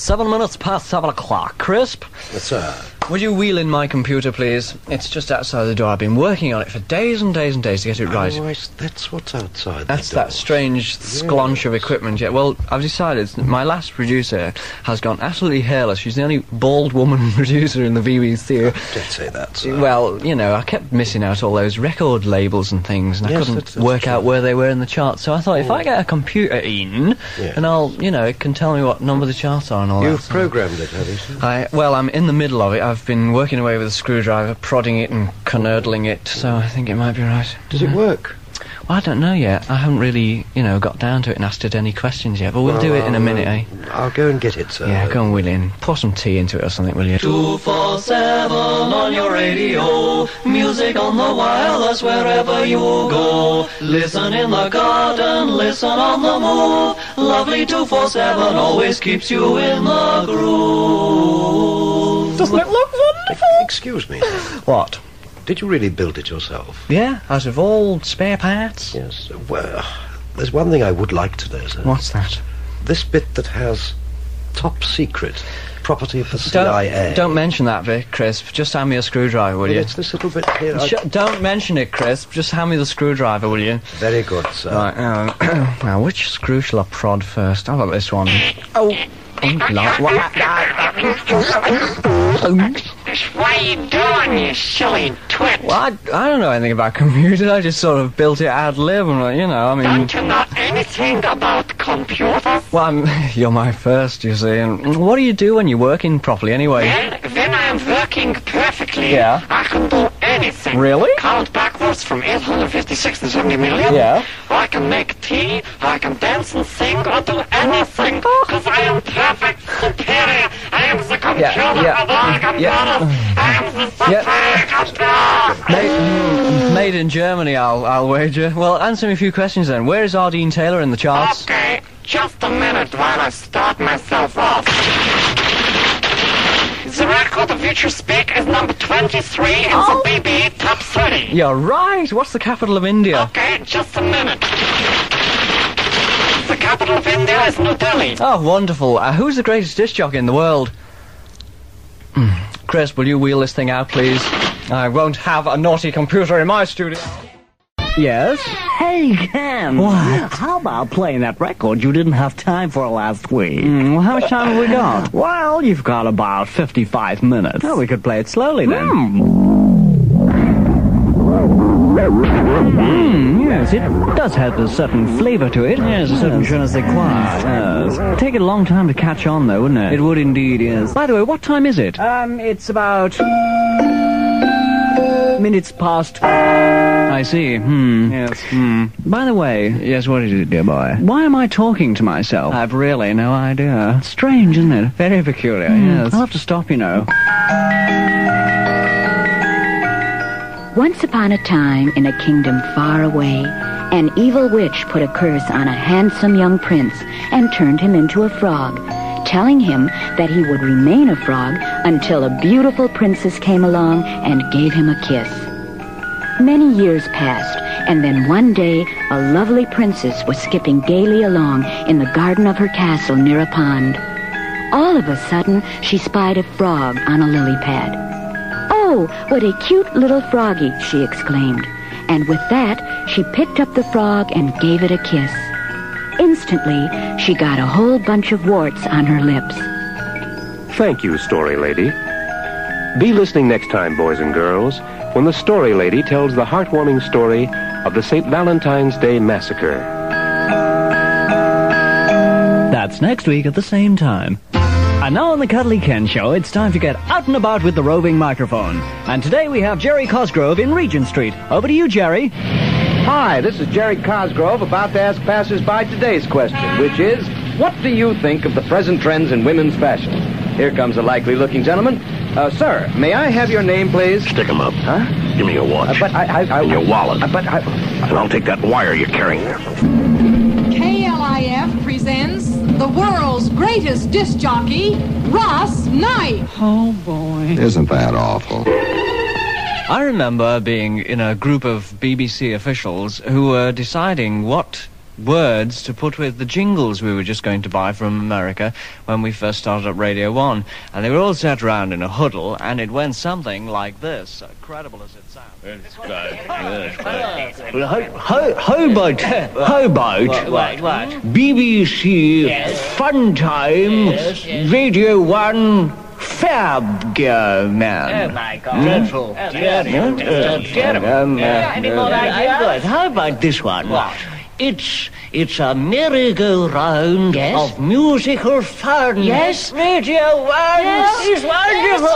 7 minutes past 7 o'clock. Crisp? Yes, sir. Would you wheel in my computer, please? It's just outside the door. I've been working on it for days and days and days to get it right. Oh, that's what's outside That's the door. that strange sklonch of equipment. Yeah, well, I've decided that my last producer has gone absolutely hairless. She's the only bald woman producer in the BBC. Don't say that, sir. Well, you know, I kept missing out all those record labels and things, and I couldn't that's work true. out where they were in the charts. So I thought, if I get a computer in, and I'll, you know, it can tell me what number the charts are and all that. You've programmed it, have you, sir? Well, I'm in the middle of it. I've been working away with a screwdriver, prodding it and canoodling it, so I think it might be right. Does it work? Well, I don't know yet. I haven't really, you know, got down to it and asked it any questions yet, but we'll do it in a minute, eh? I'll go and get it, sir. Yeah, go and wheel in. Pour some tea into it or something, will you? 247 on your radio. Music on the wireless wherever you go. Listen in the garden, listen on the move. Lovely 247 always keeps you in the groove. Doesn't it look wonderful? Excuse me. What? Did you really build it yourself? Yeah, out of all spare parts. Yes. Well, there's one thing I would like to know, sir. What's that? This bit that has top secret, property of the CIA. Don't mention that bit, Crisp. Just hand me a screwdriver, will you? It's this little bit here. Don't mention it, Crisp. Just hand me the screwdriver, will you? Very good, sir. Right, now, which screw shall I prod first? How about this one? Oh, What are you doing, you silly twit? Well, I don't know anything about computers. I just sort of built it ad lib, and, you know, I mean... Don't you know anything about computers? Well, you're my first, you see, and what do you do when you're working properly, anyway? When I'm working perfectly, Yeah. I can do anything. Really? Count backwards from 856 to 70 million. Yeah. I can make tea, I can dance and sing, or do anything, because I am perfect, superior. I am the computer of all computers. I am the superior computer. Made in Germany, I'll wager. Well, answer me a few questions then. Where is Ardeen Taylor in the charts? Okay, just a minute while I start myself off. The record of which you speak is number 23 in the BB Top 30. You're right. What's the capital of India? Okay, just a minute. The capital of India is New Delhi. Oh, wonderful. Who's the greatest disc jockey in the world? Chris, will you wheel this thing out, please? I won't have a naughty computer in my studio. Yes? Hey, Ken. What? How about playing that record you didn't have time for last week? Well, how much time have we got? Well, you've got about 55 minutes. Oh, we could play it slowly then. Yes, it does have a certain flavour to it. Yes, a certain je ne sais quoi. Yes. It'd take it a long time to catch on, though, wouldn't it? It would indeed, yes. By the way, what time is it? It's about... minutes past... I see. Yes. By the way... Yes, what is it, dear boy? Why am I talking to myself? I've really no idea. Strange, isn't it? Very peculiar, yes. I'll have to stop, you know. Once upon a time, in a kingdom far away, an evil witch put a curse on a handsome young prince and turned him into a frog, telling him that he would remain a frog until a beautiful princess came along and gave him a kiss. Many years passed, and then one day, a lovely princess was skipping gaily along in the garden of her castle near a pond. All of a sudden, she spied a frog on a lily pad. "Oh, what a cute little froggy," she exclaimed. And with that, she picked up the frog and gave it a kiss. Instantly, she got a whole bunch of warts on her lips. Thank you, Story Lady. Be listening next time, boys and girls, when the Story Lady tells the heartwarming story of the St. Valentine's Day Massacre. That's next week at the same time. And now on the Cuddly Ken Show, it's time to get out and about with the roving microphone. And today we have Jerry Cosgrove in Regent Street. Over to you, Jerry. Hi, this is Jerry Cosgrove, about to ask passers-by today's question, which is, what do you think of the present trends in women's fashion? Here comes a likely-looking gentleman. Sir, may I have your name, please? Stick 'em up. Huh? Give me your watch. But And your wallet. And I'll take that wire you're carrying there. KLIF presents the world's greatest disc jockey, Ross Knight. Oh, boy. Isn't that awful? I remember being in a group of BBC officials who were deciding what words to put with the jingles we were just going to buy from America when we first started up Radio 1. And they were all sat around in a huddle, and it went something like this, incredible as it sounds. It's great. It's great. Well, how about What? BBC Fun Time Radio 1 Fab Gear Man? Oh, my God. Dreadful. Any more ideas? How about this one? What? It's a merry-go-round Yes? of musical fun. Yes? Radio 1 is wonderful.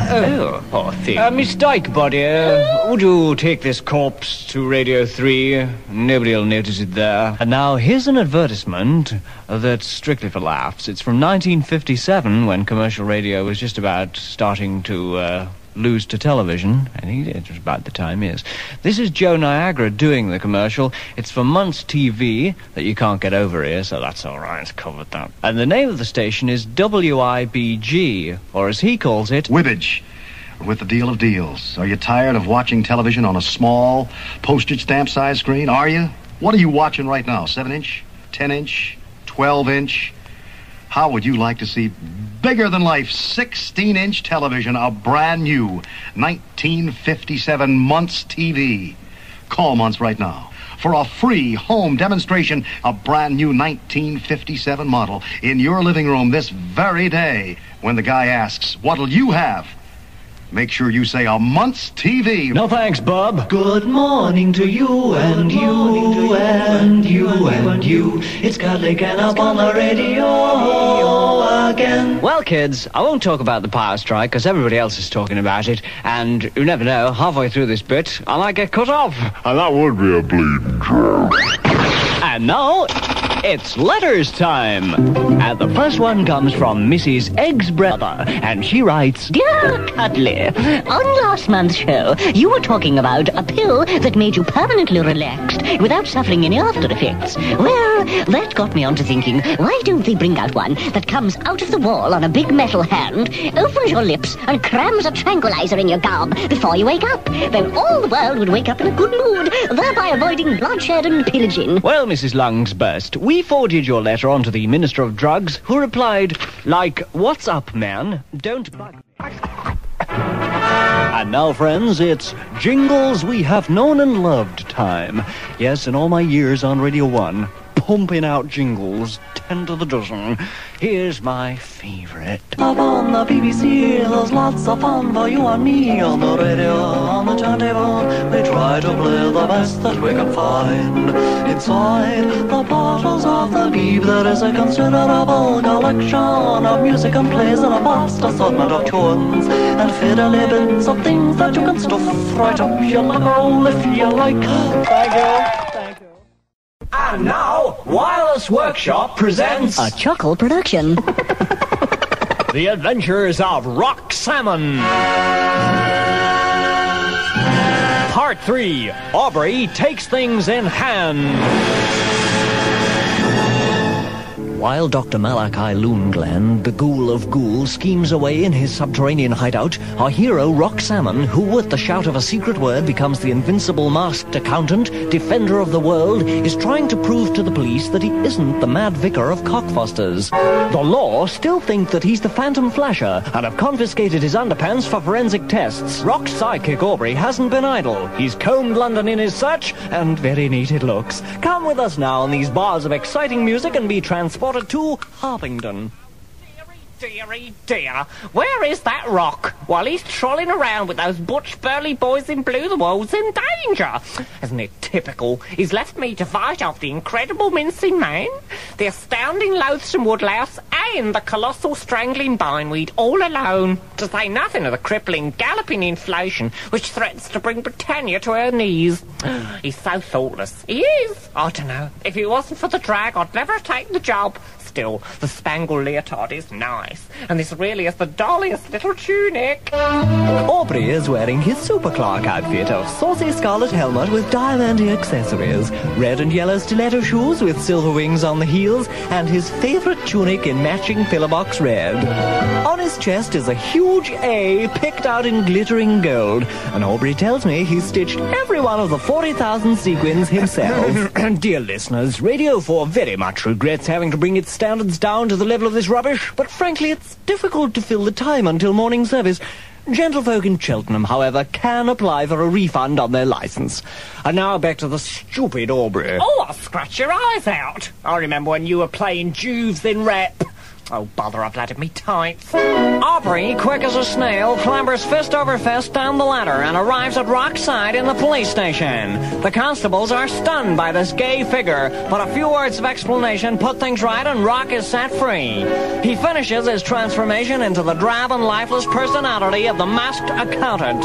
Oh, poor thing. Miss Dykebody, would you take this corpse to Radio 3? Nobody'll notice it there. And now, here's an advertisement that's strictly for laughs. It's from 1957, when commercial radio was just about starting to lose to television. I think it was about the time, yes. This is Joe Niagara doing the commercial. It's for Muntz TV that you can't get over here, so that's all right. It's covered that. And the name of the station is WIBG, or as he calls it, Wibbage, with the deal of deals. Are you tired of watching television on a small, postage stamp size screen? Are you? What are you watching right now? 7-inch? 10-inch? 12-inch? How would you like to see bigger than life 16-inch television, a brand new 1957 Muntz TV? Call Muntz right now for a free home demonstration, a brand new 1957 model in your living room this very day. When the guy asks, what'll you have? Make sure you say a Muntz TV. No thanks, Bob. Good morning to you and you and you and you. It's Cuddly up on the radio again. Well, kids, I won't talk about the power strike because everybody else is talking about it. And you never know, halfway through this bit, I might get cut off. And that would be a bleeding joke. And now, it's letters time. And the first one comes from Mrs. Egg's brother, and she writes, Dear Cuddly, on last month's show, you were talking about a pill that made you permanently relaxed without suffering any after effects. Well, that got me on to thinking, why don't they bring out one that comes out of the wall on a big metal hand, opens your lips, and crams a tranquilizer in your gob before you wake up? Then all the world would wake up in a good mood, thereby avoiding bloodshed and pillaging. Well, Mrs. Lungsburst, we forwarded your letter on to the Minister of Drugs, who replied, like, what's up, man? Don't bug me. And now, friends, it's Jingles We Have Known and Loved time. Yes, in all my years on Radio 1, pumping out jingles, 10 to the dozen. Here's my favorite. Up on the BBC, there's lots of fun for you and me. On the radio, on the turntable, we try to play the best that we can find. Inside the bottles of the Beeb, there is a considerable collection of music and plays and a vast assortment of tunes and fiddly bits of things that you can stuff right up your lug hole if you like. Thank you. Thank you. And now, Wireless Workshop presents A Chuckle Production. The Adventures of Rock Salmon. Part 3. Aubrey takes things in hand. While Dr. Malachi Loonglen, the ghoul of ghouls, schemes away in his subterranean hideout, our hero, Rock Salmon, who with the shout of a secret word becomes the invincible masked accountant, defender of the world, is trying to prove to the police that he isn't the mad vicar of Cockfosters. The law still think that he's the Phantom Flasher and have confiscated his underpants for forensic tests. Rock's sidekick Aubrey hasn't been idle. He's combed London in his search, and very neat it looks. Come with us now on these bars of exciting music and be transported to Harpington. Dearie dear, where is that Rock? While he's trolling around with those butch burly boys in blue, the world's in danger. Isn't it typical? He's left me to fight off the incredible mincing man, the astounding loathsome woodlouse, and the colossal strangling bindweed all alone. To say nothing of the crippling, galloping inflation which threatens to bring Britannia to her knees. He's so thoughtless. He is. I don't know. If it wasn't for the drag, I'd never have taken the job. Still, the spangle leotard is nice, and this really is the dolliest little tunic. Aubrey is wearing his Super Clark outfit of saucy scarlet helmet with diamante accessories, red and yellow stiletto shoes with silver wings on the heels, and his favorite tunic in matching pillar box red. On his chest is a huge A picked out in glittering gold, and Aubrey tells me he stitched every one of the 40,000 sequins himself. Dear listeners, Radio 4 very much regrets having to bring its standards down to the level of this rubbish, But frankly, it's difficult to fill the time until morning service. Gentlefolk in Cheltenham, however, can apply for a refund on their license. And now back to the stupid Aubrey. Oh, I'll scratch your eyes out. I remember when you were playing Juves in rep. Oh, bother, I've added me tights. Aubrey, quick as a snail, clambers fist over fist down the ladder and arrives at Rockside in the police station. The constables are stunned by this gay figure, but a few words of explanation put things right and Rock is set free. He finishes his transformation into the drab and lifeless personality of the masked accountant.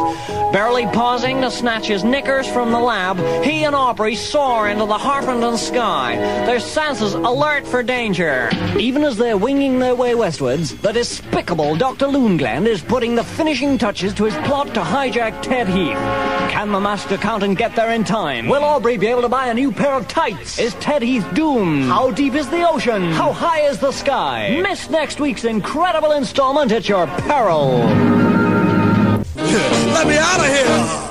Barely pausing to snatch his knickers from the lab, he and Aubrey soar into the Harpenden sky, their senses alert for danger. Even as they're winging their way westwards, the despicable Dr. Loongland is putting the finishing touches to his plot to hijack Ted Heath. Can the masked accountant get there in time? Will Aubrey be able to buy a new pair of tights? Is Ted Heath doomed? How deep is the ocean? How high is the sky? Miss next week's incredible installment at your peril. Let me out of here!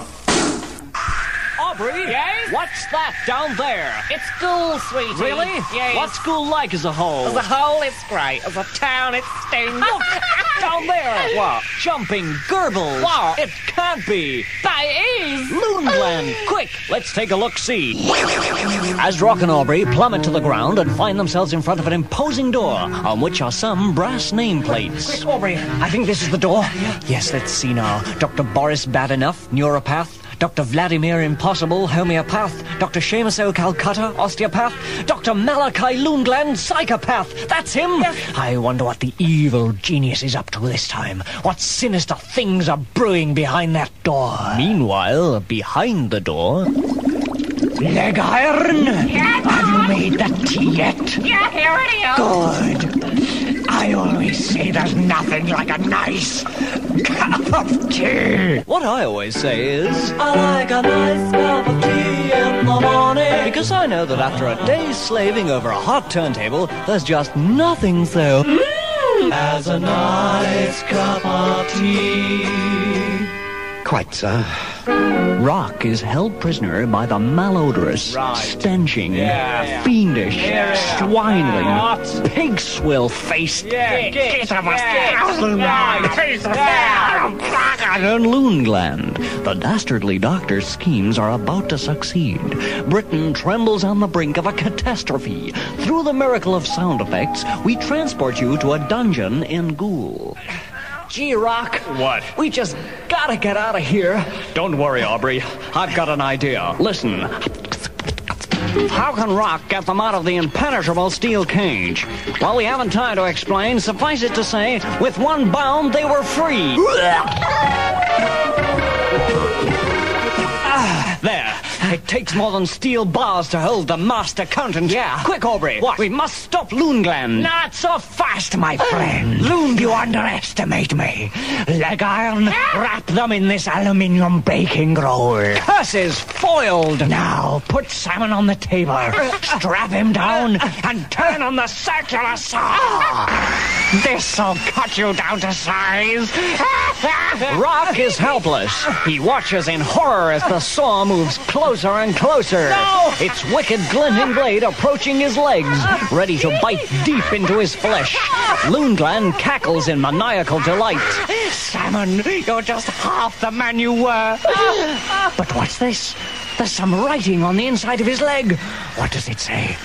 Aubrey? Yes? What's that down there? It's school, sweetie. Really? Yes. What's school like as a whole? As a whole, it's great. As a town, it stinks. Look! Down there! What? Jumping Goebbels! What? It can't be! That is! Loongland! Quick, let's take a look-see. As Rock and Aubrey plummet to the ground and find themselves in front of an imposing door, on which are some brass nameplates. Quick, Aubrey, I think this is the door. Yes, let's see now. Dr. Boris Badenough, neuropath. Dr. Vladimir Impossible, homeopath. Dr. Seamus O. Calcutta, osteopath. Dr. Malachi Loongland, psychopath. That's him. Yes. I wonder what the evil genius is up to this time. What sinister things are brewing behind that door. Meanwhile, behind the door... Leg iron? Yeah, Have you made that tea yet? Yeah, here it is. Good. I always say there's nothing like a nice cup of tea. What I always say is, I like a nice cup of tea in the morning. Because I know that after a day's slaving over a hot turntable, there's just nothing so as a nice cup of tea. Quite, sir. Rock is held prisoner by the malodorous, stenching, fiendish, swinling, pig swill-faced, Loongland. The dastardly doctor's schemes are about to succeed. Britain trembles on the brink of a catastrophe. Through the miracle of sound effects, we transport you to a dungeon in Ghoul. Gee, Rock. What? We just gotta get out of here. Don't worry, Aubrey. I've got an idea. Listen. How can Rock get them out of the impenetrable steel cage? Well, we haven't time to explain. Suffice it to say, with one bound, they were free. There. It takes more than steel bars to hold the master accountant. Yeah. Quick, Aubrey. What? We must stop Loongland. Not so fast, my friend. You underestimate me. Leg iron, wrap them in this aluminium baking roll. Curses foiled. Now, put Salmon on the table, strap him down, and turn on the circular saw. This'll cut you down to size. Rock is helpless. He watches in horror as the saw moves closer and closer. No! Its wicked glinting blade approaching his legs, ready to bite deep into his flesh. Loongland cackles in maniacal delight. Salmon, you're just half the man you were. But what's this? There's some writing on the inside of his leg. What does it say?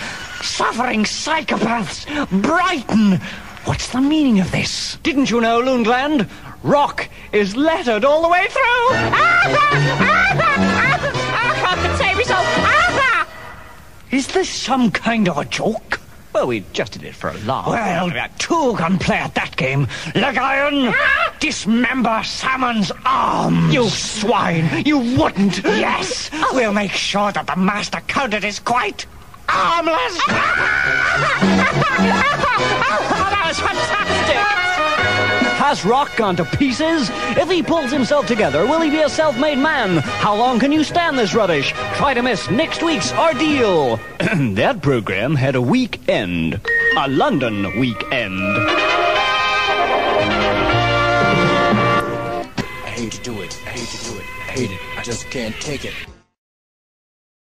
Suffering psychopaths, Brighton. What's the meaning of this? Didn't you know, Loongland? Rock is lettered all the way through. Is this some kind of a joke? Well, we just did it for a laugh. Well, two can play at that game. Leg iron, dismember Salmon's arms. You swine, you wouldn't. Yes, we'll make sure that the master accountant is quite armless. That was fantastic! Has Rock gone to pieces? If he pulls himself together, will he be a self-made man? How long can you stand this rubbish? Try to miss next week's Ordeal. That program had a weekend. A London weekend. I hate to do it. I hate to do it. I hate it. I just can't take it.